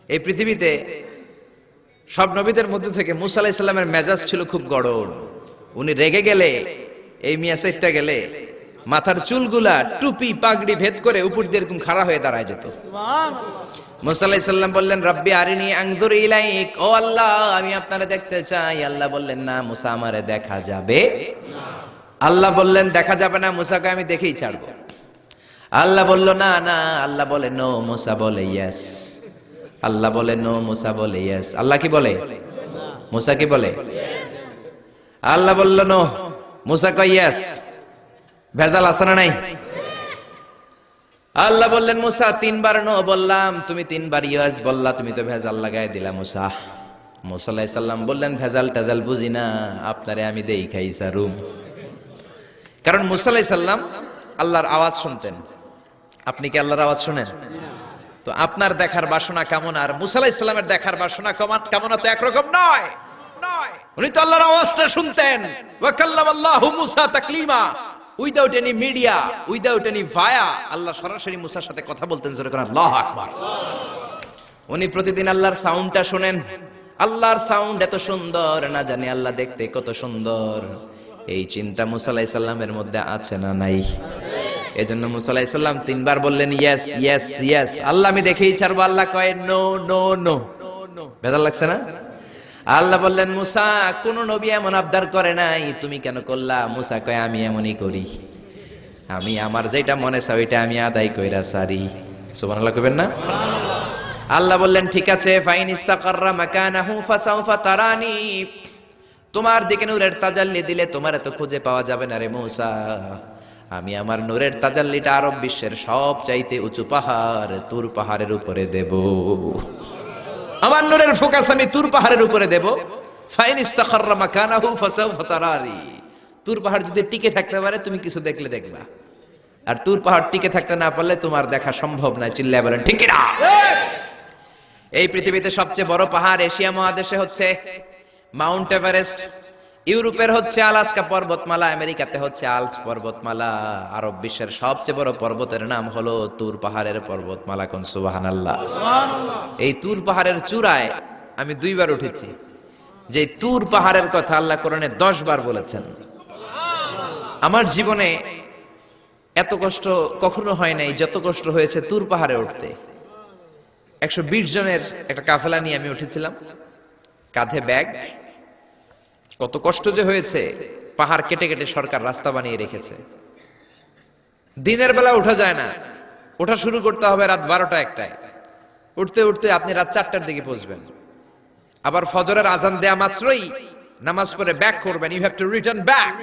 এই পৃথিবীতে সব নবীদের মধ্যে থেকে মুসা আলাইহিস সালামের মেজাজ ছিল খুব গড়ন। উনি রেগে গেলে, এই মিয়া সাইটটা গেলে মাথার চুলগুলা টুপি পাগড়ি ভেদ করে উপর দিয়ে এরকম খাড়া হয়ে দাঁড়ায় যেত। মুসা আলাইহিস সালাম বললেন, রব্বি আরিনি আনজুর ইলাইক, ও আল্লাহ আমি আপনারে দেখতে চাই। আল্লাহ বললেন, না মুসা আমারে দেখা যাবে না। আল্লাহ বললেন দেখা যাবে না, মুসাকে আমি দেখেই ছাড়বো। আল্লাহ বলল না না, আল্লাহ বলে নো, মুসা বলে ইয়েস। আল্লাহ বলে নো, মুসা বলে ইয়েস। আল্লাহ কি বলে? মুসা কি বলে? আল্লাহ বলল নো, মুসা কয় ইয়েস। ভেজাল আছে না নাই? আল্লাহ বললেন, মুসা তিনবার নো বললাম, তুমি তিনবার ইয়েস বললা, তুমি তো ভেজাল লাগাই দিলা মুসা। মুসা আলাইহিস সালাম বললেন, ভেজাল টেজাল বুঝি না, আপনারে আমি দেই খাই সারুম। কারণ মুসা আলাইহিস সালাম আল্লাহর আওয়াজ শুনতেন। আপনি কি আল্লাহর আওয়াজ শুনেন? তো আপনার দেখার বাসনা কেমন আর মুসা আলাইহিস সালামের দেখার বাসনা কেমন তো একরকম নয়। উনি তো আল্লাহর আওয়াজটা শুনতেন। ওয়া কাল্লামাল্লাহু মুসা তাকলিমা, without any media, without any via, Allah সরাসরি মুসার সাথে কথা বলতেন। জোরে করে আল্লাহু আকবার। উনি প্রতিদিন আল্লাহর সাউন্ডটা শুনেন। আল্লাহর সাউন্ড এত সুন্দর, না জানি আল্লাহ দেখতে কত সুন্দর। এই চিন্তা মুসা আলাইহিস সালামের মধ্যে আছে না নাই? এজন্য মুসা আলাইহিস সালাম তিনবার বললেন ইয়েস ইয়েস ইয়েস। আল্লাহ আমি দেখেই ছাড়বো। আল্লাহ কয় নো নো নো। ভেজাল লাগছে না? আল্লাহ বললেন, মুসা কোন নবী এমন আবদার করে নাই, তুমি কেন করলা? মুসা কয় আমি এমনই করি, আমি আমার যেটা মনে চাই ওইটা আমি আদায় কইরা সারি। সুবহানাল্লাহ কইবেন না? আল্লাহ বললেন, ঠিক আছে, ফাইন ইস্তাকাররা মাকানাহু ফাসাউফা তারানি, তোমার দিকে নূরের তাজাল্লি দিলে তোমার এত খুঁজে পাওয়া যাবে না রে মুসা। আমি আমার নূরের তাজাল্লিটা আরব বিশ্বের সব চাইতে উঁচু পাহাড় তুর পাহাড়ের উপরে দেব। আমার নূরের ফোকাস আমি তুর পাহাড়ের উপরে দেব। ফাইন ইস্তাকাররা মাকানাহু ফাসাউফা তারানি, তুর পাহাড় যদি টিকে থাকতে পারে তুমি কিছু দেখলে দেখবা, আর তুর পাহাড় টিকে থাকতে না পারলে তোমার দেখা সম্ভব না। চিল্লায় বলেন ঠিক কি না? এই পৃথিবীতে সবচেয়ে বড় পাহাড় এশিয়া মহাদেশে হচ্ছে মাউন্ট এভারেস্ট, ইউরোপের হচ্ছে আলাস্কা পর্বতমালা, আমেরিকাতে হচ্ছে আল্পস পর্বতমালা, আরব বিশ্বের সবচেয়ে বড় পর্বতের নাম হলো তুর পাহাড়ের পর্বতমালা। কোন সুবহানাল্লাহ। এই তুর পাহাড়ের চূড়ায় আমি 2 বার উঠেছি। যে তুর পাহাড়ের কথা আল্লাহ কোরআনে 10 বার বলেছেন। আমার জীবনে এত কষ্ট কখনো হয় নাই যত কষ্ট হয়েছে তুর পাহাড়ে উঠতে। 120 জনের একটা কাফেলা নিয়ে আমি উঠেছিলাম, কাঁধে ব্যাগ। কত কষ্ট যে হয়েছে, পাহাড় কেটে কেটে সরকার রাস্তা বানিয়ে রেখেছে। দিনের বেলা ওঠা যায় না, ওঠা শুরু করতে হবে রাত 12টা 1টায়। উঠতে উঠতে আপনি রাত 4টার দিকে পৌঁছবেন। আবার ফজরের আজান দেয়া মাত্রই নামাজ পড়ে ব্যাক করবেন। You have to return back.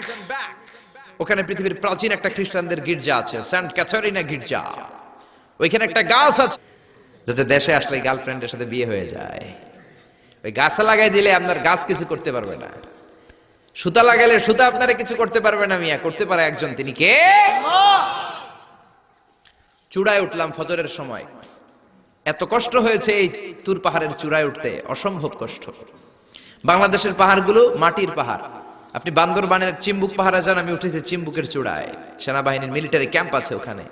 ওখানে পৃথিবীর প্রাচীন একটা খ্রিস্টানদের গির্জা আছে, সেন্ট ক্যাথারিনা গির্জা। ওইখানে একটা গাছ আছে, যাতে দেশে আসলে গার্লফ্রেন্ডের সাথে বিয়ে হয়ে যায়। ওই গাছে লাগাই দিলে আপনার গাছ কিছু করতে পারবে না, সুতা লাগাইলে সুতা আপনারা কিছু করতে পারবে না। মিয়া করতে পারে একজন, তিনি কে? চূড়ায় উঠলাম ফজরের সময়। এত কষ্ট হয়েছে এই তুর পাহাড়ের চূড়ায় উঠতে, অসম্ভব কষ্ট। বাংলাদেশের পাহাড়গুলো মাটির পাহাড়। আপনি বান্দরবানের চিম্বুক পাহাড়ে যান, আমি উঠেছি চিম্বুকের চূড়ায়, সেনাবাহিনীর মিলিটারি ক্যাম্প আছে ওখানে।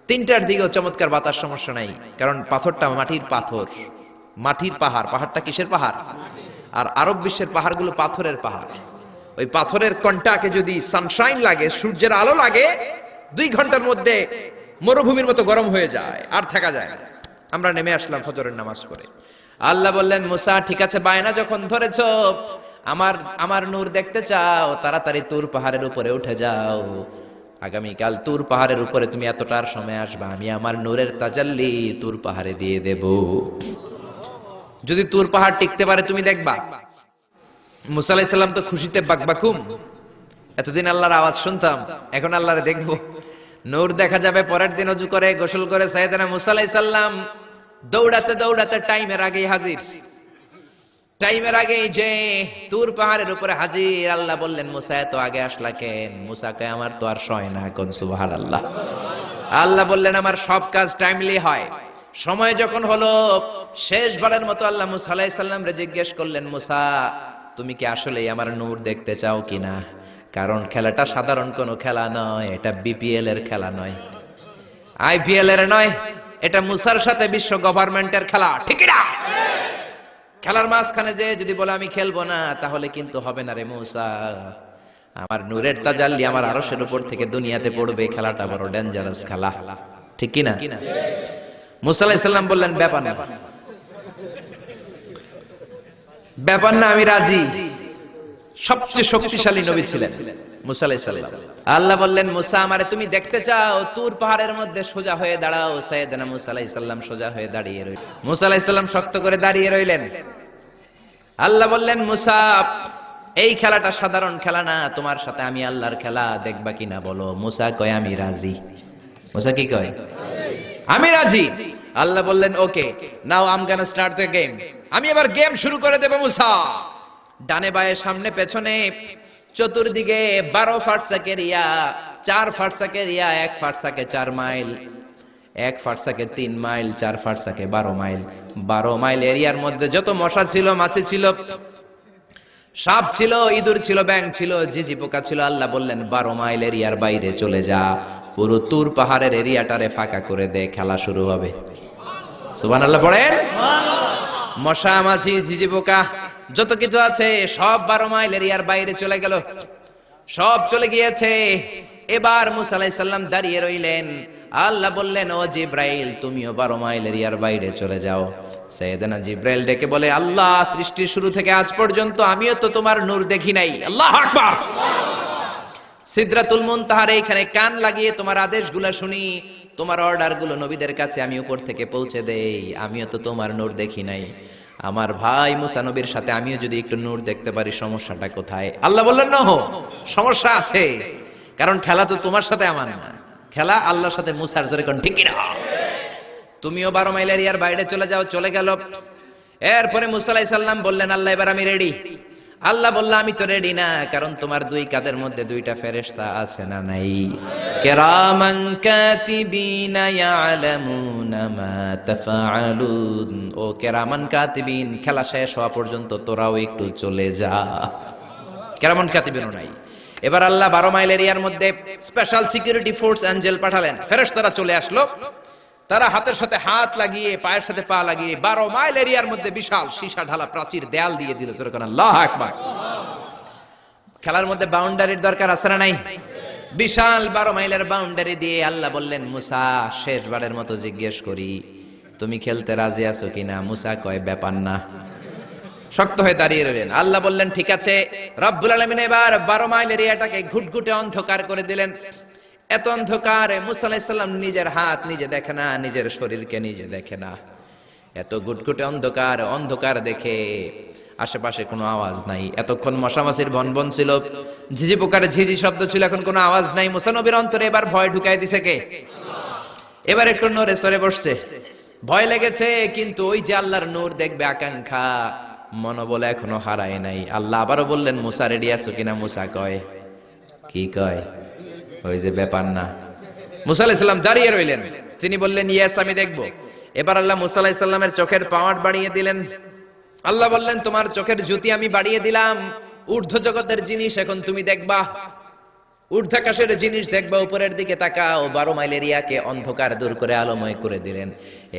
3টার দিকেও চমৎকার বাতাস, সমস্যা নাই, কারণ পাথরটা মাটির পাথর, মাটির পাহাড়। পাহাড়টা কিসের পাহাড়? আর আরব বিশ্বের পাহাড়গুলো পাথরের পাহাড়। ওই পাথরের কন্টাকে যদি সানশাইন লাগে, সূর্যের আলো লাগে, 2 ঘন্টার মধ্যে মরুভূমির মতো গরম হয়ে যায়, আর থাকা যায় না। আমরা নেমে আসলাম ফজরের নামাজ পড়ে। আল্লাহ বললেন, মুসা ঠিক আছে, বায়না যখন ধরেছো, আমার নূর দেখতে চাও, তাড়াতাড়ি তুর পাহাড়ের উপরে উঠে যাও। আগামীকাল তুর পাহাড়ের উপরে তুমি এতটার সময় আসবা, আমি আমার নূরের তাজাল্লি তুর পাহাড়ে দিয়ে দেব। যদি তুর পাহাড় টিকতে পারে তুমি দেখবা। মুসা আলাইহিস সালাম তো খুশিতে বাকবাকুম। এতদিন আল্লাহর আওয়াজ শুনতাম, এখন আল্লাহরে দেখবো, নূর দেখা যাবে। পরের দিন ওযু করে গোসল করে সাইয়েদনা মুসা আলাইহিস সালাম দৌড়াতে দৌড়াতে টাইমের আগেই হাজির। টাইমের আগেই যে তুর পাহাড়ের উপরে হাজির। আল্লাহ বললেন, মুসা এত আগে আসলা কেন? মুসা কয়, আমার তো আর সয় না। কোন সুবহানাল্লাহ। আল্লাহ বললেন, আমার সব কাজ টাইমলি হয়। সময় যখন হলো, শেষবারের মতো আল্লাহ মুসা আলাইহিস সালাম রে জিজ্ঞেস করলেন, মুসা তুমি কি আসলেই আমার নূর দেখতে চাও কিনা? কারণ খেলাটা সাধারণ কোনো খেলা নয়, এটা বিপিএল এর খেলা নয়, আইপিএল এর নয়, এটা মুসার সাথে বিশ্ব গভর্নমেন্টের খেলা। ঠিক না? খেলার মাঝখানে যে যদি বলে আমি খেলবো না, তাহলে কিন্তু হবে না রে মূসা। আমার নূরের তাজাল্লি আমার আরশের উপর থেকে দুনিয়াতে পড়বে, খেলাটা বড় ডেঞ্জারাস খেলা, ঠিক কি না? মূসা আলাইহিস সালাম বললেন ব্যাপার না, ব্যাপার না, আমি রাজি। সবচেয়ে শক্তিশালী নবী ছিলেন মূসা আলাইহিস সালাম। আল্লাহ বললেন, মূসা আমারে তুমি দেখতে চাও? তুর পাহাড়ের মধ্যে সোজা হয়ে দাঁড়াও। সাইয়েদনা মূসা আলাইহিস সালাম সোজা হয়ে দাঁড়িয়ে রইলেন। মূসা আলাইহিস সালাম শক্ত করে দাঁড়িয়ে রইলেন। আল্লাহ বললেন, মূসা এই খেলাটা সাধারণ খেলা না, তোমার সাথে আমি আল্লাহর খেলা, দেখবা কিনা বলো? মূসা কয় আমি রাজি। মূসা কি কয়? আমি রাজি। আল্লাহ বললেন, okay, now I am gonna start the game. আমি এবার গেম শুরু করে দেব মূসা। ডানে বায়ে সামনে পেছনে চতুর্দিকে 12 ফারসাক এরিয়া, 4 ফারসাক এরিয়া, 1 ফারসাকে 4 মাইল, 1 ফারসাকে 3 মাইল, 4 ফারসাকে 12 মাইল। 12 মাইল এরিয়ার মধ্যে যত মশা ছিল, মাছি ছিল, সাপ ছিল, ইঁদুর ছিল, ব্যাঙ ছিল, ঝিঝি পোকা ছিল। আল্লাহ বললেন 12 মাইল এরিয়ার বাইরে চলে যা, পুরো তুর পাহাড়ের এরিয়াটারে ফাঁকা করে দে, খেলা শুরু হবে। সুবহানাল্লাহ পড়েন। মশা, মাছি, ঝিঝি পোকা যত কিছু আছে সব 12 মাইল এরিয়ার বাইরে চলে গেল, সব চলে গিয়েছে। এবার মূসা আলাইহিস সালাম দাঁড়িয়ে রইলেন। আল্লাহ বললেন, ও জিব্রাইল, তুমিও 12 মাইল এরিয়ার বাইরে চলে যাও। সাইয়েদনা জিব্রাইল ডেকে বলে, আল্লাহ, সৃষ্টির শুরু থেকে আজ পর্যন্ত আমিও তো তোমার নূর দেখি নাই। আল্লাহু আকবার। সিদরাতুল মুনতাহার এইখানে কান লাগিয়ে তোমার আদেশগুলো শুনি, তোমার অর্ডারগুলো নবীদের কাছে আমি উপর থেকে পৌঁছে দেই, আমিও তো তোমার নূর দেখি নাই। আমার ভাই মুসা নবীর সাথে আমিও যদি একটু নূর দেখতে পারি, সমস্যাটা কোথায়? আল্লাহ বললেন, না, সমস্যা আছে, কারণ খেলা তো তোমার সাথে আমার না, খেলা আল্লাহর সাথে। মুসার জোরে কোন ঠিক কিনা? তুমিও 12 মাইল এরিয়ার বাইরে চলে যাও। চলে গেল। এরপরে মুসা আলাইহিস সালাম বললেন, আল্লাহ এবার আমি রেডি। আল্লাহ বলল, আমি তো রেডি না, কারণ তোমার 2 কাঁধের মধ্যে 2টা ফেরেশতা আছে না নাই? কিরামান কাতিবিনা ইয়ালামুনা মা তাফআলুন। ও কিরামান কাতিবিন, খেলা শেষ হওয়া পর্যন্ত তোরাও একটু চলে যা। কিরামান কাতিবিনও নাই। এবার আল্লাহ 12 মাইল এরিয়ার মধ্যে স্পেশাল সিকিউরিটি ফোর্স এঞ্জেল পাঠালেন। ফেরেশতারা চলে আসলো। তারা হাতের সাথে হাত লাগিয়ে, পায়ের সাথে পা লাগিয়ে 12 মাইল এরিয়ার মধ্যে বিশাল সীসা ঢালা প্রাচীর দেয়াল দিয়ে দিল। যেরকম আল্লাহু আকবার। খেলার মধ্যে বাউন্ডারির দরকার আছে না নাই? বিশাল 12 মাইলের বাউন্ডারি দিয়ে আল্লাহ বললেন, মুসা, শেষবারের মতো জিজ্ঞেস করি, তুমি খেলতে রাজি আছো কিনা? মুসা কয়, ব্যাপার না। শক্ত হয়ে দাঁড়িয়ে রইলেন। আল্লাহ বললেন, ঠিক আছে। রব্বুল আলামিন এবার 12 মাইল এরিয়াটাকে ঘুটঘুটে অন্ধকার করে দিলেন। এত অন্ধকারে মুসা আলাইহিস সালাম নিজের হাত নিজে দেখে না, নিজের শরীরকে নিজে দেখে না। এত ঘুটঘুটে অন্ধকার, অন্ধকার দেখে আশেপাশে কোনো আওয়াজ নাই। এতক্ষণ মশামাছির ভনভন ছিল, ঝিঝি পোকার ঝিঝি শব্দ ছিল, এখন কোনো আওয়াজ নাই। মুসা নবীর অন্তরে এবার ভয় ঢুকাই দিছে কে? এবার একটু নড়ে সরে বসছে। ভয় লেগেছে, কিন্তু ওই যে আল্লাহর নূর দেখবে আকাঙ্ক্ষা, মনোবল এখনো হারায় নাই। আল্লাহ আবারও বললেন, মুসা রেডি আছো কিনা? মুসা কয়, কি কয়? ওই যে ব্যাপার না। মুসা আলাইহিস সালাম দাঁড়িয়ে রইলেন। তিনি বললেন, ইয়েস, আমি দেখব। এবার আল্লাহ মুসা আলাইহিস সালামের চোখের পাওয়ার বাড়িয়ে দিলেন। আল্লাহ বললেন, তোমার চোখের জ্যোতি আমি বাড়িয়ে দিলাম, ঊর্ধ্ব জগতের জিনিস এখন তুমি দেখবা, ঊর্ধ্বাকাশের জিনিস দেখবা। উপরের দিকে তাকাও। 12 মাইল এরিয়াকে অন্ধকার দূর করে আলোময় করে দিলেন।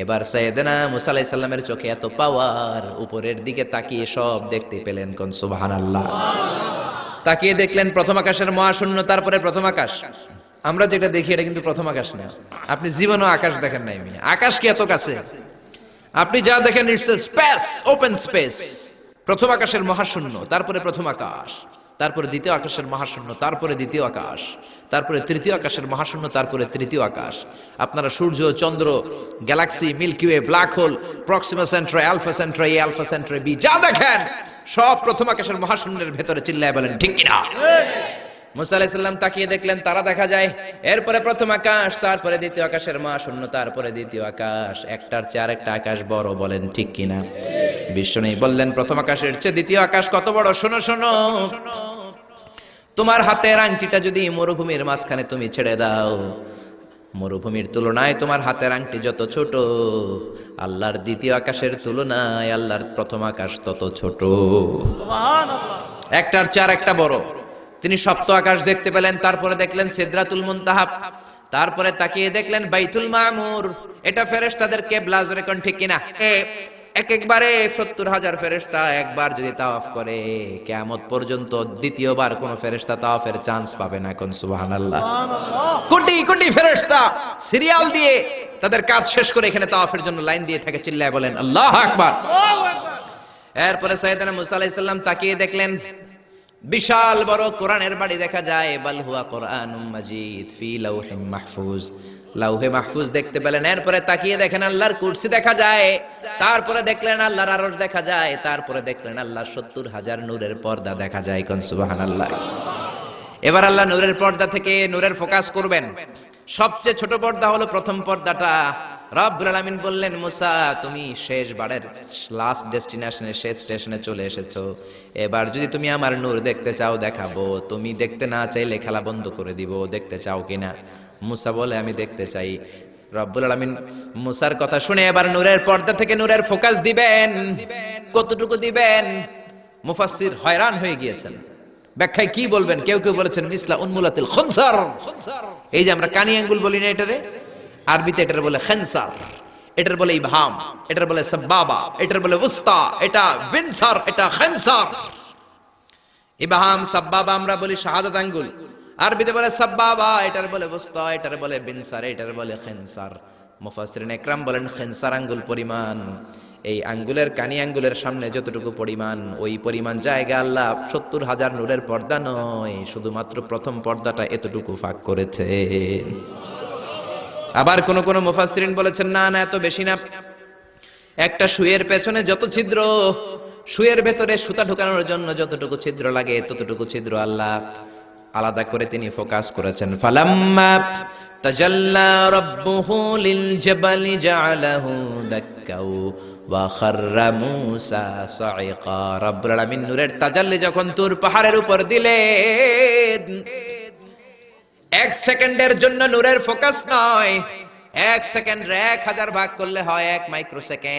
এবার সাইয়েদনা মুসা আলাইহিস সালামের চোখে এত পাওয়ার, উপরের দিকে তাকিয়ে সব দেখতে পেলেন। কোন সুবহানাল্লাহ। তাকিয়ে দেখলেন প্রথম আকাশের মহাশূন্য, তারপরে প্রথম আকাশ। আমরা যেটা দেখি এটা কিন্তু প্রথম আকাশ না। আপনি জীবনেও আকাশ দেখেন নাই। আকাশ কি এত কাছে? আপনি যা দেখেন it's a space, open space. প্রথম আকাশের মহাশূন্য, তারপরে প্রথম আকাশ, তারপরে দ্বিতীয় আকাশের মহাশূন্য, তারপরে দ্বিতীয় আকাশ, তারপরে তৃতীয় আকাশের মহাশূন্য, তারপরে তৃতীয় আকাশ। আপনারা সূর্য, চন্দ্র, galaxy, Milky Way, black hole, Proxima Centauri, Alpha Centauri, A, Alpha Centauri B, যা দেখেন সব প্রথম আকাশের মহাশূন্যের ভেতরে। চিল্লায় বলেন ঠিক কিনা? মুসা আলাইহিস সালাম তাকিয়ে দেখলেন তারা দেখা যায়। এরপরে প্রথম আকাশ, তারপরে দ্বিতীয় আকাশের মহাশূন্য, তারপরে দ্বিতীয় আকাশ। একটার চেয়ে আরেকটা আকাশ বড়। বলেন ঠিক কিনা? বিশ্বনবী বললেন, প্রথম আকাশের চেয়ে দ্বিতীয় আকাশ কত বড়? শোনো শোনো, তোমার হাতের আংটিটা যদি মরুভূমির মাঝখানে তুমি ছেড়ে দাও, মরুভূমির তুলনায় তোমার হাতের আংটি যত ছোট, আল্লাহর দ্বিতীয় আকাশের তুলনায় আল্লাহর প্রথম আকাশ তত ছোট। একটার চেয়ে আরেকটা বড়। তিনি সপ্ত আকাশ দেখতে পেলেন। তারপরে দেখলেন সিদরাতুল মুনতাহা, তারপরে তাকিয়ে দেখলেন বাইতুল মামুর। এটা ফেরেশতাদের কিবলা। জোরে কোন ঠিক কিনা? একবারে 70,000 ফেরেশতা একবার যদি তাওয়াফ করে কিয়ামত পর্যন্ত দ্বিতীয়বার কোন ফেরেশতা তাওয়াফের চান্স পাবে না। কোন সুবহানাল্লাহ। কোটি কোটি ফেরেশতা সিরিয়াল দিয়ে তাদের কাজ শেষ করে এখানে তাওয়াফের জন্য লাইন দিয়ে থাকে, চিল্লায় বলেন আল্লাহু আকবার। এরপরে সাইয়েদনা মুসা আলাইহিস সালাম তাকিয়ে দেখলেন বিশাল বড় কোরআনের বাড়ি দেখা যায়। বাল হুয়া কোরআনুম মাজিদ ফি লাউহিম মাহফুজ, লাউহে মাহফুজ দেখতে পেলেন। এরপরে তাকিয়ে দেখেন আল্লাহর কুরসি দেখা যায়, তারপরে দেখলেন আল্লাহর আরশ দেখা যায়, তারপরে দেখলেন আল্লাহর 70,000 নূরের পর্দা দেখা যায়। কোন সুবহানাল্লাহ। এবার আল্লাহ নূরের পর্দা থেকে নূরের ফোকাস করবেন। সবচেয়ে ছোট পর্দা হলো প্রথম পর্দাটা। রব্বুল আলামিন বললেন মুসা তুমি শেষ বারের লাস্ট ডেস্টিনেশনে, শেষ স্টেশনে চলে এসেছো। এবার যদি তুমি আমার নূর দেখতে চাও দেখাবো, তুমি দেখতে না চাইলে খেলা বন্ধ করে দিব। দেখতে চাও কিনা? মুসা বলে আমি দেখতে চাই। রব্বুল আলামিন মুসার কথা শুনে এবার নূরের পর্দা থেকে নূরের ফোকাস দিবেন। কতটুকু দিবেন? মুফাসসির হয়রান হয়ে গিয়েছেন, ব্যাখ্যায় কি বলবেন। কেউ কেউ বলেছেন মিসলা উন্মুলাতিল খুনসার, এই যে আমরা কানি আঙ্গুল বলি না, এটারে আরবিতে এটার বলে খেনসার, এটার বলে ইবহাম, এটার বলে সাব্বাবা, এটার বলে উস্তা, এটা বিনসার, এটা খেনসার। ইবহাম সাব্বাবা আমরা বলি শাহাদাত আঙ্গুল, আরবিতে বলে সাব্বাবা, এটার বলে উস্তা, এটার বলে বিনসার, এটার বলে খেনসার। মুফাসসিরিন ইকরাম বলেন খেনসার আঙ্গুল পরিমাণ, এই আঙ্গুলের কানি আঙ্গুলের সামনে যতটুকু পরিমাণ, ওই পরিমাণ জায়গা আল্লাহ 70,000 নূরের পর্দা নয়, শুধুমাত্র প্রথম পর্দাটা এতটুকু ফাঁক করেছে। আবার কোন কোন মুফাসসিরিন বলেছেন না না এত বেশি না, একটা সুইয়ের পেছনে যত ছিদ্র, সুইয়ের ভেতরে সুতা ঢোকানোর জন্য যতটুকু ছিদ্র লাগে ততটুকু ছিদ্র আল্লাহ আলাদা করে তিনি ফোকাস করেছেন। ফালাম্মা তাজাল্লা রাব্বুহু লিল জাবালি জাআলাহু দাক্কাও ওয়া খাররা মূসা সাইকা। রব্বুল আলামিন নূরের তাজাল্লি যখন তুর পাহাড়ের উপর দিলেন, 1 সেকেন্ডের জন্য নূরের ফোকাস নয়, 1 সেকেন্ড 1000 ভাগ করলে হয় 1 মাইক্রোসেকেন্ড।